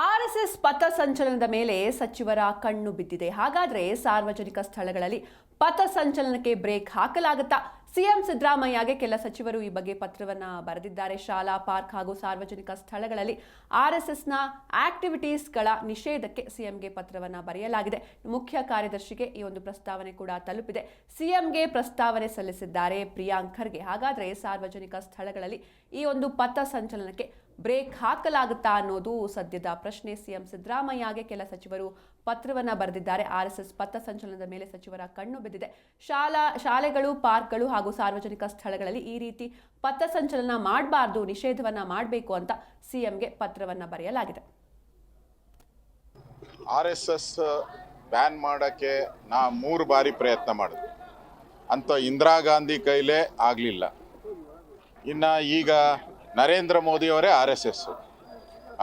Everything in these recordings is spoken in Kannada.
ಆರ್ಎಸ್ಎಸ್ ಪಥಸಂಚಲನದ ಮೇಲೆ ಸಚಿವರ ಕಣ್ಣು ಬಿದ್ದಿದೆ. ಹಾಗಾದ್ರೆ ಸಾರ್ವಜನಿಕ ಸ್ಥಳಗಳಲ್ಲಿ ಪಥಸಂಚಲನಕ್ಕೆ ಬ್ರೇಕ್ ಹಾಕಲಾಗುತ್ತಾ? ಸಿಎಂ ಸಿದ್ದರಾಮಯ್ಯಗೆ ಕೆಲ ಸಚಿವರು ಈ ಬಗ್ಗೆ ಪತ್ರವನ್ನ ಬರೆದಿದ್ದಾರೆ. ಶಾಲಾ, ಪಾರ್ಕ್ ಹಾಗೂ ಸಾರ್ವಜನಿಕ ಸ್ಥಳಗಳಲ್ಲಿ ಆರ್ಎಸ್ಎಸ್ನ ಆಕ್ಟಿವಿಟೀಸ್ಗಳ ನಿಷೇಧಕ್ಕೆ ಸಿಎಂಗೆ ಪತ್ರವನ್ನ ಬರೆಯಲಾಗಿದೆ. ಮುಖ್ಯ ಕಾರ್ಯದರ್ಶಿಗೆ ಈ ಒಂದು ಪ್ರಸ್ತಾವನೆ ಕೂಡ ತಲುಪಿದೆ. ಸಿಎಂಗೆ ಪ್ರಸ್ತಾವನೆ ಸಲ್ಲಿಸಿದ್ದಾರೆ ಪ್ರಿಯಾಂಕ್ ಖರ್ಗೆ. ಹಾಗಾದ್ರೆ ಸಾರ್ವಜನಿಕ ಸ್ಥಳಗಳಲ್ಲಿ ಈ ಒಂದು ಪಥಸಂಚಲನಕ್ಕೆ ಬ್ರೇಕ್ ಹಾಕಲಾಗುತ್ತಾ ಅನ್ನೋದು ಸದ್ಯದ ಪ್ರಶ್ನೆ. ಸಿಎಂ ಸಿದ್ದರಾಮಯ್ಯಗೆ ಕೆಲ ಸಚಿವರು ಪತ್ರವನ್ನ ಬರೆದಿದ್ದಾರೆ. ಆರ್ಎಸ್ಎಸ್ ಪಥಸಂಚಲನದ ಮೇಲೆ ಸಚಿವರ ಕಣ್ಣು ಬಿದ್ದಿದೆ. ಶಾಲೆಗಳು, ಪಾರ್ಕ್ಗಳು ಹಾಗೂ ಸಾರ್ವಜನಿಕ ಸ್ಥಳಗಳಲ್ಲಿ ಈ ರೀತಿ ಪಥಸಂಚಲನ ಮಾಡಬಾರ್ದು, ನಿಷೇಧವನ್ನ ಮಾಡಬೇಕು ಅಂತ ಸಿಎಂಗೆ ಪತ್ರವನ್ನ ಬರೆಯಲಾಗಿದೆ. ಆರ್ಎಸ್ಎಸ್ ಬ್ಯಾನ್ ಮಾಡಕ್ಕೆ ನಾ 3 ಬಾರಿ ಪ್ರಯತ್ನ ಮಾಡಿದ್ವಿ. ಅಂತ ಇಂದಿರಾ ಗಾಂಧಿ ಕೈಲೇ ಆಗಲಿಲ್ಲ. ಇನ್ನು ಈಗ ನರೇಂದ್ರ ಮೋದಿ ಅವರೇ RSS,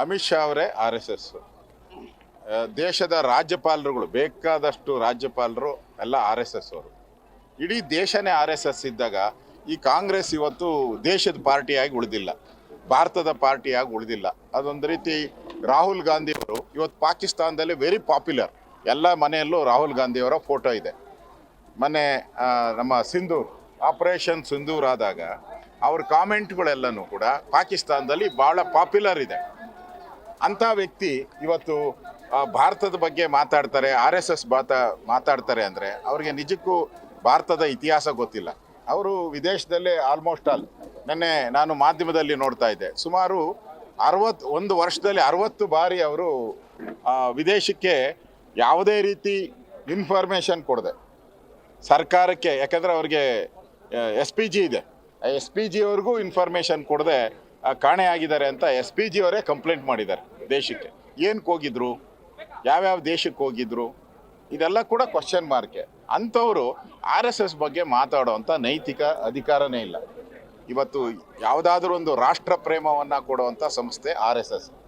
ಅಮಿತ್ ಶಾ ಅವರೇ RSS, ದೇಶದ ರಾಜ್ಯಪಾಲರುಗಳು ಬೇಕಾದಷ್ಟು ರಾಜ್ಯಪಾಲರು ಎಲ್ಲ RSS ಅವರು. ಇಡೀ ದೇಶನೇ RSS ಇದ್ದಾಗ ಈ ಕಾಂಗ್ರೆಸ್ ಇವತ್ತು ದೇಶದ ಪಾರ್ಟಿಯಾಗಿ ಉಳಿದಿಲ್ಲ, ಭಾರತದ ಪಾರ್ಟಿಯಾಗಿ ಉಳಿದಿಲ್ಲ. ಅದೊಂದು ರೀತಿ ರಾಹುಲ್ ಗಾಂಧಿ ಅವರು ಇವತ್ತು ಪಾಕಿಸ್ತಾನದಲ್ಲಿ ವೆರಿ ಪಾಪ್ಯುಲರ್. ಎಲ್ಲ ಮನೆಯಲ್ಲೂ ರಾಹುಲ್ ಗಾಂಧಿಯವರ ಫೋಟೋ ಇದೆ. ಮೊನ್ನೆ ನಮ್ಮ ಸಿಂಧೂರ್ ಆಪರೇಷನ್ ಸಿಂಧೂರ್ ಆದಾಗ ಅವ್ರ ಕಾಮೆಂಟ್ಗಳೆಲ್ಲನೂ ಕೂಡ ಪಾಕಿಸ್ತಾನದಲ್ಲಿ ಭಾಳ ಪಾಪ್ಯುಲರ್ ಇದೆ. ಅಂಥ ವ್ಯಕ್ತಿ ಇವತ್ತು ಭಾರತದ ಬಗ್ಗೆ ಮಾತಾಡ್ತಾರೆ, RSS ಮಾತಾಡ್ತಾರೆ ಅಂದರೆ ಅವ್ರಿಗೆ ನಿಜಕ್ಕೂ ಭಾರತದ ಇತಿಹಾಸ ಗೊತ್ತಿಲ್ಲ. ಅವರು ವಿದೇಶದಲ್ಲೇ ಆಲ್ಮೋಸ್ಟ್ ಆಲ್, ನೆನ್ನೆ ನಾನು ಮಾಧ್ಯಮದಲ್ಲಿ ನೋಡ್ತಾ ಇದ್ದೆ, ಸುಮಾರು 61 ವರ್ಷದಲ್ಲಿ 60 ಬಾರಿ ಅವರು ವಿದೇಶಕ್ಕೆ ಯಾವುದೇ ರೀತಿ ಇನ್ಫಾರ್ಮೇಷನ್ ಕೊಡದೆ ಸರ್ಕಾರಕ್ಕೆ, ಯಾಕಂದರೆ ಅವ್ರಿಗೆ SPG ಇದೆ, SPG ಅವ್ರಿಗೂ ಇನ್ಫಾರ್ಮೇಷನ್ ಕೊಡದೆ ಕಾಣೆಯಾಗಿದ್ದಾರೆ ಅಂತ SPG ಅವರೇ ಕಂಪ್ಲೇಂಟ್ ಮಾಡಿದ್ದಾರೆ ದೇಶಕ್ಕೆ. ಏನಕ್ಕೆ ಹೋಗಿದ್ರು, ಯಾವ್ಯಾವ ದೇಶಕ್ಕೆ ಹೋಗಿದ್ರು, ಇದೆಲ್ಲ ಕೂಡ ಕ್ವಶನ್ ಮಾರ್ಕೆ. ಅಂಥವರು RSS ಬಗ್ಗೆ ಮಾತಾಡೋವಂಥ ನೈತಿಕ ಅಧಿಕಾರನೇ ಇಲ್ಲ. ಇವತ್ತು ಯಾವುದಾದ್ರೂ ಒಂದು ರಾಷ್ಟ್ರ ಪ್ರೇಮವನ್ನು ಕೊಡುವಂಥ ಸಂಸ್ಥೆ RSS.